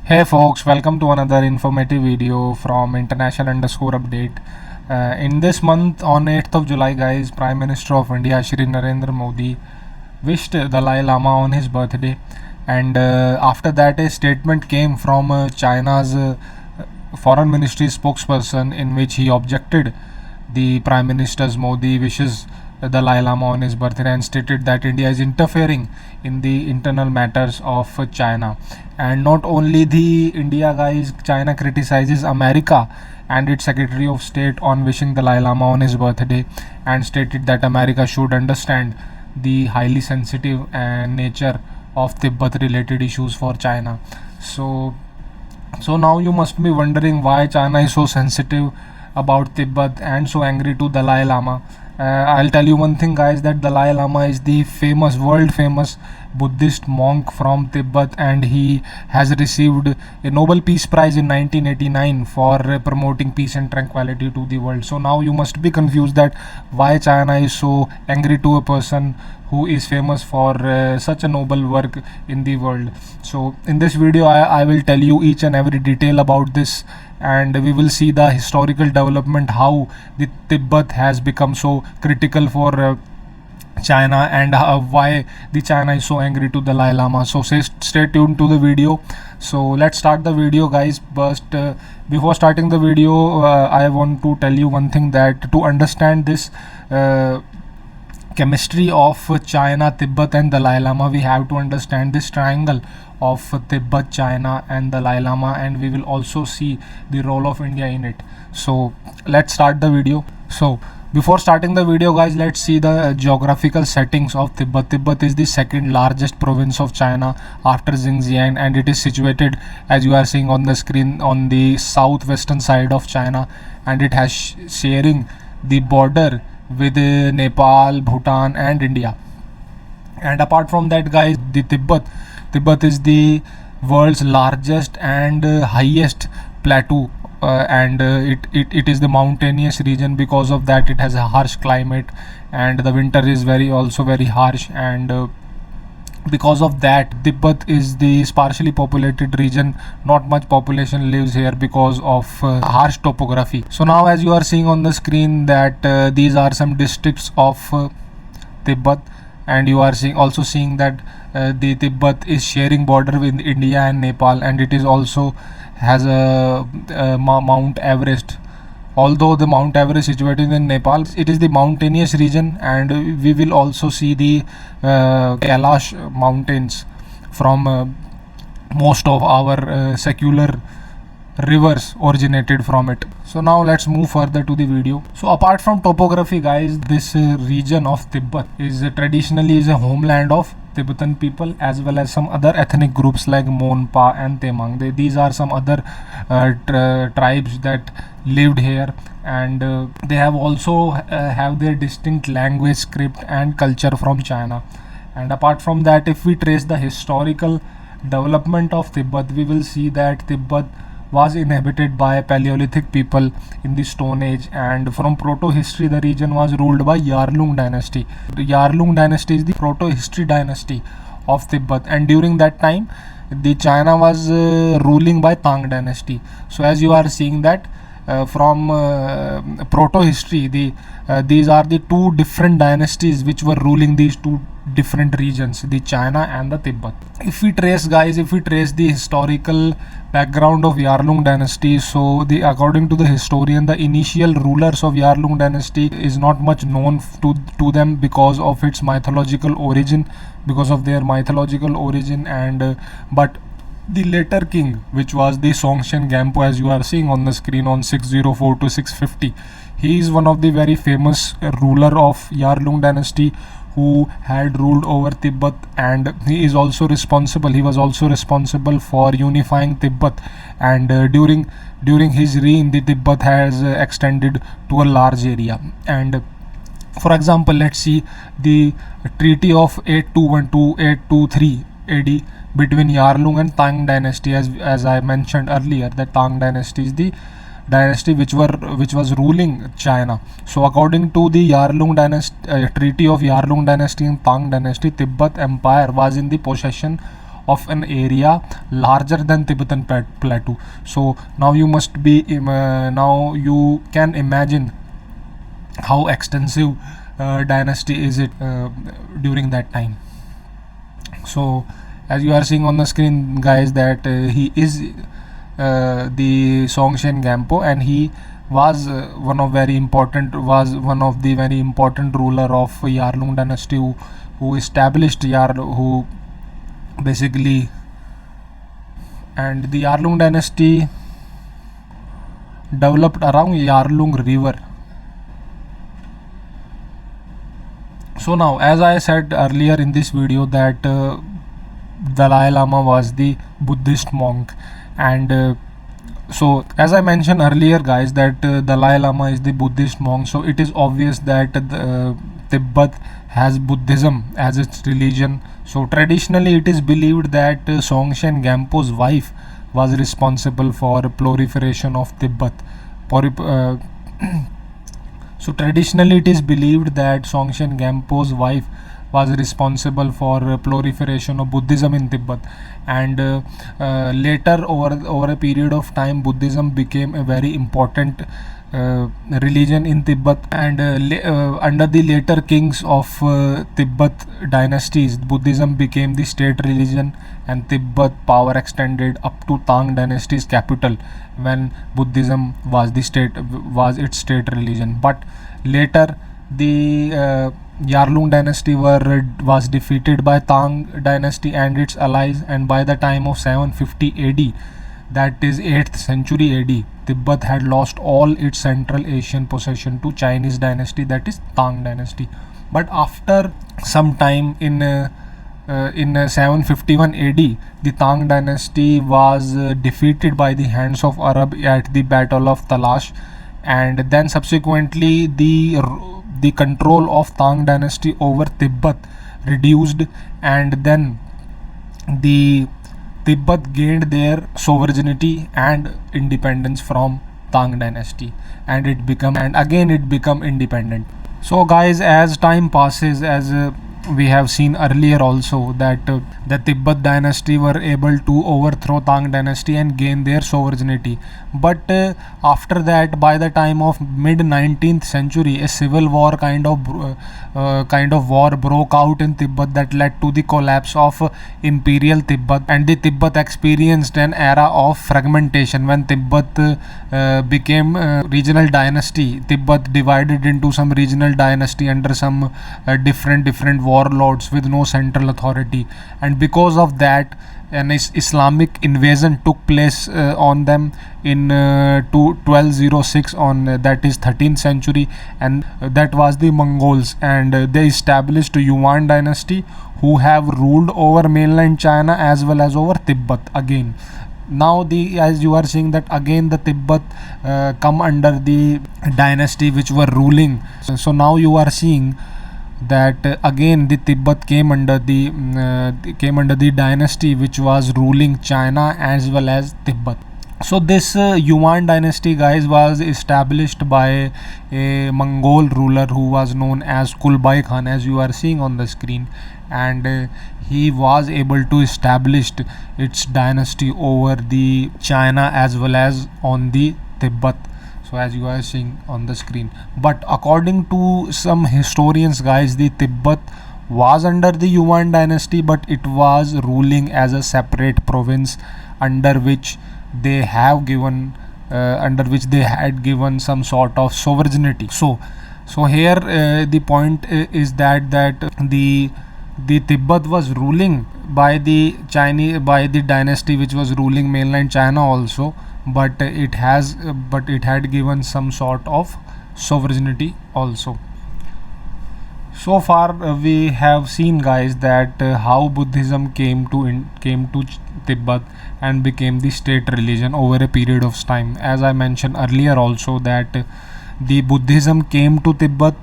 Hey folks, welcome to another informative video from international underscore update. In this month, on 8th of July, guys, Prime Minister of India Shri Narendra Modi wished Dalai Lama on his birthday, and after that a statement came from China's foreign ministry spokesperson in which he objected the Prime Minister's Modi wishes Dalai Lama on his birthday and stated that India is interfering in the internal matters of China. And not only the India, guys, China criticizes America and its Secretary of State on wishing Dalai Lama on his birthday, and stated that America should understand the highly sensitive nature of Tibet related issues for China. So now you must be wondering why China is so sensitive about Tibet and so angry to Dalai Lama. I'll tell you one thing, guys, that Dalai Lama is the world famous Buddhist monk from Tibet, and he has received a Nobel Peace Prize in 1989 for promoting peace and tranquility to the world. So now you must be confused that why China is so angry to a person who is famous for such a noble work in the world. So in this video I will tell you each and every detail about this, and we will see the historical development, how the Tibet has become so critical for China, and why the China is so angry to Dalai Lama. So stay tuned to the video. So let's start the video, guys. But before starting the video, I want to tell you one thing, that to understand this chemistry of China, Tibet and Dalai Lama, we have to understand this triangle of Tibet, China and Dalai Lama, and we will also see the role of India in it. So let's start the video. So before starting the video, guys, let's see the geographical settings of Tibet. Tibet is the second largest province of China after Xinjiang, and it is situated, as you are seeing on the screen, on the southwestern side of China, and it has sharing the border with Nepal, Bhutan and India. And apart from that, guys, the Tibet is the world's largest and highest plateau, and it is the mountainous region. Because of that, it has a harsh climate, and the winter is also very harsh, and because of that, Tibet is the sparsely populated region. Not much population lives here because of harsh topography. So now, as you are seeing on the screen, that these are some districts of Tibet, and you are also seeing that the Tibet is sharing border with India and Nepal, and it is also has a Mount Everest. Although the Mount Everest is situated in Nepal, it is the mountainous region, and we will also see the Kailash mountains from most of our secular rivers originated from it. So now let's move further to the video. So apart from topography, guys, this region of Tibet is traditionally is a homeland of Tibetan people, as well as some other ethnic groups like Monpa and Temang. These are some other tribes that lived here, and they have also have their distinct language, script and culture from China. And apart from that, if we trace the historical development of Tibet, we will see that Tibet was inhabited by Paleolithic people in the Stone Age, and from proto-history the region was ruled by Yarlung dynasty. The Yarlung dynasty is the proto-history dynasty of Tibet, and during that time the China was ruling by Tang dynasty. So as you are seeing that from proto-history, these are the two different dynasties which were ruling these two different regions, the China and the Tibet. If we trace, guys, the historical background of Yarlung dynasty, so according to the historian, the initial rulers of Yarlung dynasty is not much known to them because of its mythological origin, and but the later king, which was the Songshen Gampo, as you are seeing on the screen, on 604 to 650, he is one of the very famous ruler of Yarlung dynasty who had ruled over Tibet, and he was also responsible for unifying Tibet, and during his reign the Tibet has extended to a large area. And for example, let's see the treaty of 821 to 823 AD between Yarlung and Tang dynasty. As I mentioned earlier, the Tang dynasty is the dynasty which was ruling China. So according to the Treaty of Yarlung dynasty and Tang dynasty, Tibet Empire was in the possession of an area larger than Tibetan plateau. So now you must be now you can imagine how extensive dynasty is it during that time. So as you are seeing on the screen, guys, that he is the Songshen Gampo, and he was one of the very important ruler of Yarlung dynasty who established who basically, and the Yarlung dynasty developed around Yarlung river. So now, as I said earlier in this video, that Dalai Lama was the Buddhist monk, and so as I mentioned earlier, guys, that Dalai Lama is the Buddhist monk. So it is obvious that Tibet has Buddhism as its religion. So traditionally it is believed that Songshen Gampo's wife was responsible for proliferation of Tibet. So traditionally it is believed that Songshen Gampo's wife was responsible for proliferation of Buddhism in Tibet, and later over a period of time, Buddhism became a very important religion in Tibet, and under the later kings of Tibet dynasties, Buddhism became the state religion, and Tibet power extended up to Tang dynasty's capital when Buddhism was its state religion. But later the Yarlung dynasty was defeated by Tang dynasty and its allies, and by the time of 750 AD, that is 8th century AD, Tibet had lost all its Central Asian possession to Chinese dynasty, that is Tang dynasty. But after some time in 751 AD, the Tang dynasty was defeated by the hands of Arab at the Battle of Talash, and then subsequently the control of Tang dynasty over Tibet reduced, and then the Tibet gained their sovereignty and independence from Tang dynasty, and it become independent. So guys, as time passes, as we have seen earlier also, that the Tibet dynasty were able to overthrow Tang dynasty and gain their sovereignty. But after that, by the time of mid 19th century, a civil war kind of war broke out in Tibet that led to the collapse of imperial Tibet, and the Tibet experienced an era of fragmentation. When Tibet became regional dynasty, Tibet divided into some regional dynasty under some different warlords with no central authority, and because of that, an Islamic invasion took place on them in 1206 on that is 13th century, and that was the Mongols, and they established Yuan dynasty, who have ruled over mainland China as well as over Tibet again. Now as you are seeing that again the Tibet come under the dynasty which were ruling. So now you are seeing that again the Tibet came under the dynasty which was ruling China as well as Tibet. So this Yuan dynasty, guys, was established by a Mongol ruler who was known as Kublai Khan, as you are seeing on the screen, and he was able to establish its dynasty over the China as well as on the Tibet. So as you are seeing on the screen, but according to some historians, guys, the Tibet was under the Yuan dynasty, but it was ruling as a separate province under which they had given some sort of sovereignty. So here the point is that the Tibet was ruling by the dynasty which was ruling mainland China also, but it had given some sort of sovereignty also. So far we have seen, guys, that how Buddhism came to Tibet and became the state religion over a period of time. As I mentioned earlier also, that the Buddhism came to Tibet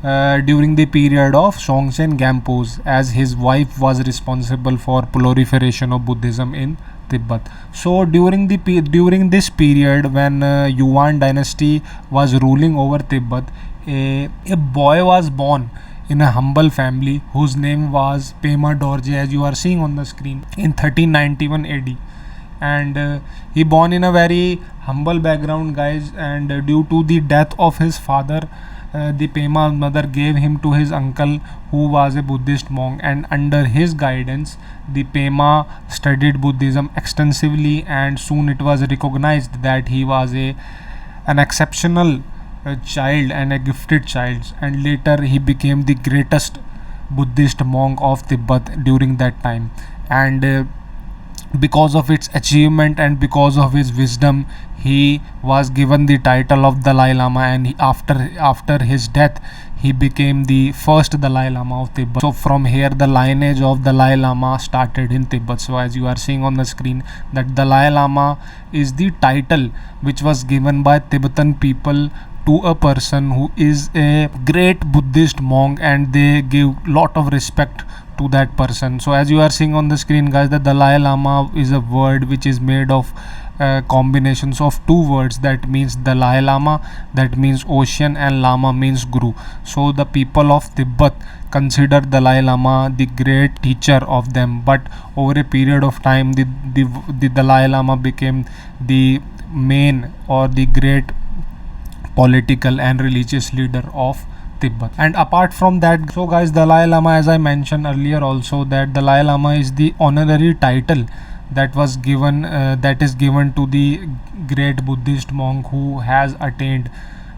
during the period of Songshen Gampo, as his wife was responsible for proliferation of Buddhism in Tibet. So during this period when Yuan dynasty was ruling over Tibet, a boy was born in a humble family whose name was Pema Dorje, as you are seeing on the screen, in 1391 AD. And he born in a very humble background, guys, and due to the death of his father, the Pema mother gave him to his uncle who was a Buddhist monk, and under his guidance the Pema studied Buddhism extensively, and soon it was recognized that he was an exceptional child and a gifted child, and later he became the greatest Buddhist monk of Tibet during that time. And because of its achievement and because of his wisdom, he was given the title of Dalai Lama, and after his death he became the first Dalai Lama of Tibet. So from here the lineage of Dalai Lama started in Tibet. So as you are seeing on the screen, that Dalai Lama is the title which was given by Tibetan people to a person who is a great Buddhist monk, and they give lot of respect to that person. So as you are seeing on the screen, guys, the Dalai Lama is a word which is made of combinations of two words, that means Dalai Lama, that means ocean, and Lama means guru. So the people of Tibet consider Dalai Lama the great teacher of them, but over a period of time the Dalai Lama became the main or the great political and religious leader of Tibet. And apart from that, so guys, Dalai Lama, as I mentioned earlier also, that Dalai Lama is the honorary title that was given that is given to the great Buddhist monk who has attained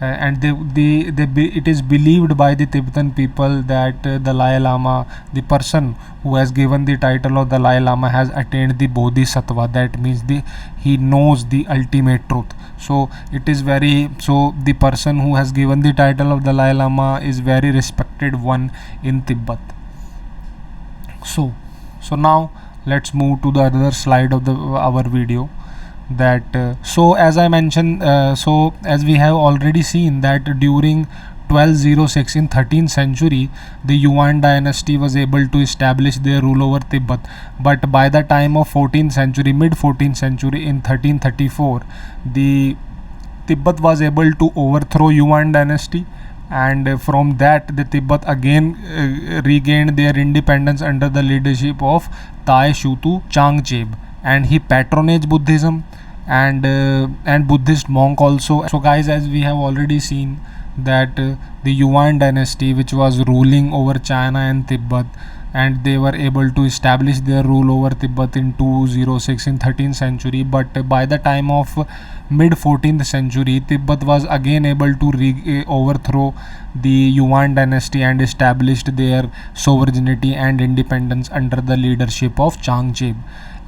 and it is believed by the Tibetan people that Dalai Lama, the person who has given the title of Dalai Lama, has attained the Bodhisattva. That means he knows the ultimate truth. So it is the person who has given the title of Dalai Lama is very respected one in Tibet. So now let's move to the other slide of our video. That so as I mentioned, so as we have already seen that during 1206 in 13th century, the Yuan dynasty was able to establish their rule over Tibet, but by the time of 14th century, mid 14th century, in 1334, the Tibet was able to overthrow Yuan dynasty, and from that the Tibet again regained their independence under the leadership of Tai Shutu Changcheb, and he patronaged Buddhism and Buddhist monk also. So guys, as we have already seen that the Yuan dynasty, which was ruling over China and Tibet, and they were able to establish their rule over Tibet in 206 in 13th century, but by the time of mid 14th century, Tibet was again able to overthrow the Yuan dynasty and established their sovereignty and independence under the leadership of Changcheb.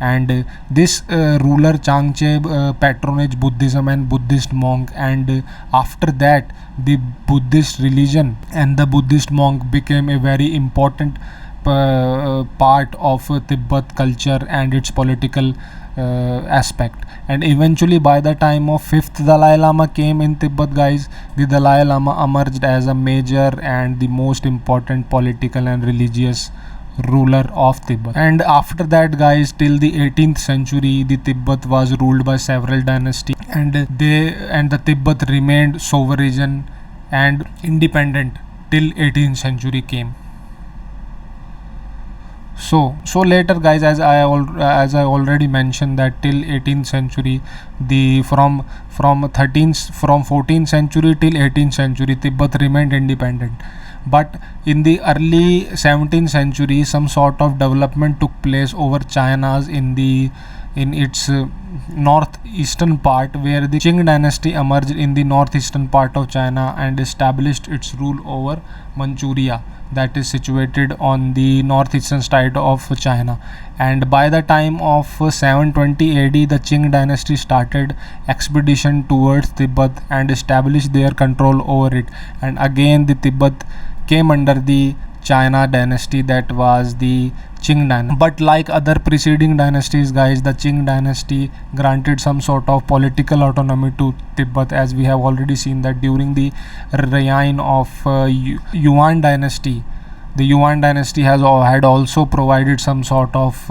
And this ruler Changcheb patronaged Buddhism and Buddhist monk, and after that the Buddhist religion and the Buddhist monk became a very important part of Tibet culture and its political aspect. And eventually by the time of 5th Dalai Lama came in Tibet, guys, the Dalai Lama emerged as a major and the most important political and religious ruler of Tibet. And after that, guys, till the 18th century, the Tibet was ruled by several dynasties, and the Tibet remained sovereign and independent till 18th century came. So later, guys, as I already mentioned, that till 18th century, from 14th century till 18th century, Tibet remained independent. But in the early 17th century, some sort of development took place over China's in its northeastern part, where the Qing dynasty emerged in the northeastern part of China and established its rule over Manchuria, that is situated on the northeastern side of China. And by the time of 720 AD, the Qing dynasty started expedition towards Tibet and established their control over it. And again the Tibet came under the China dynasty, that was the Qing dynasty. But like other preceding dynasties, guys, the Qing dynasty granted some sort of political autonomy to Tibet, as we have already seen that during the reign of Yuan dynasty, the Yuan dynasty had also provided some sort of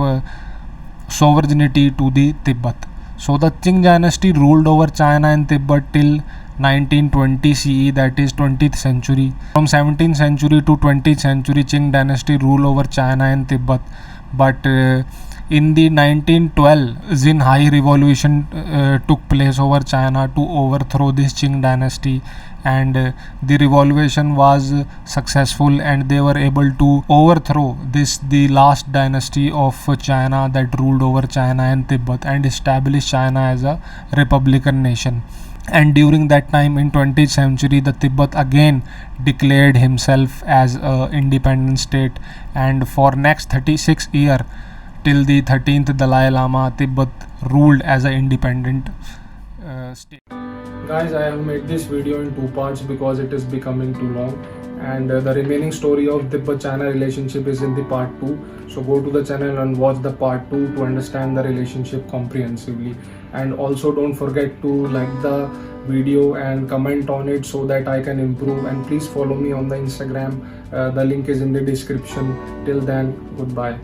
sovereignty to the Tibet. So the Qing dynasty ruled over China and Tibet till 1920 CE, that is 20th century. From 17th century to 20th century, Qing dynasty ruled over China and Tibet. But in the 1912, Xinhai revolution took place over China to overthrow this Qing dynasty, and the revolution was successful, and they were able to overthrow the last dynasty of China that ruled over China and Tibet, and establish China as a republican nation. And during that time in 20th century, the Tibet again declared himself as a independent state, and for next 36 year till the 13th Dalai Lama, Tibet ruled as an independent state. Guys, I have made this video in 2 parts because it is becoming too long, and the remaining story of Tibet-China relationship is in the part 2. So go to the channel and watch the part 2 to understand the relationship comprehensively. And also don't forget to like the video and comment on it so that I can improve. And please follow me on the Instagram. The link is in the description. Till then, goodbye.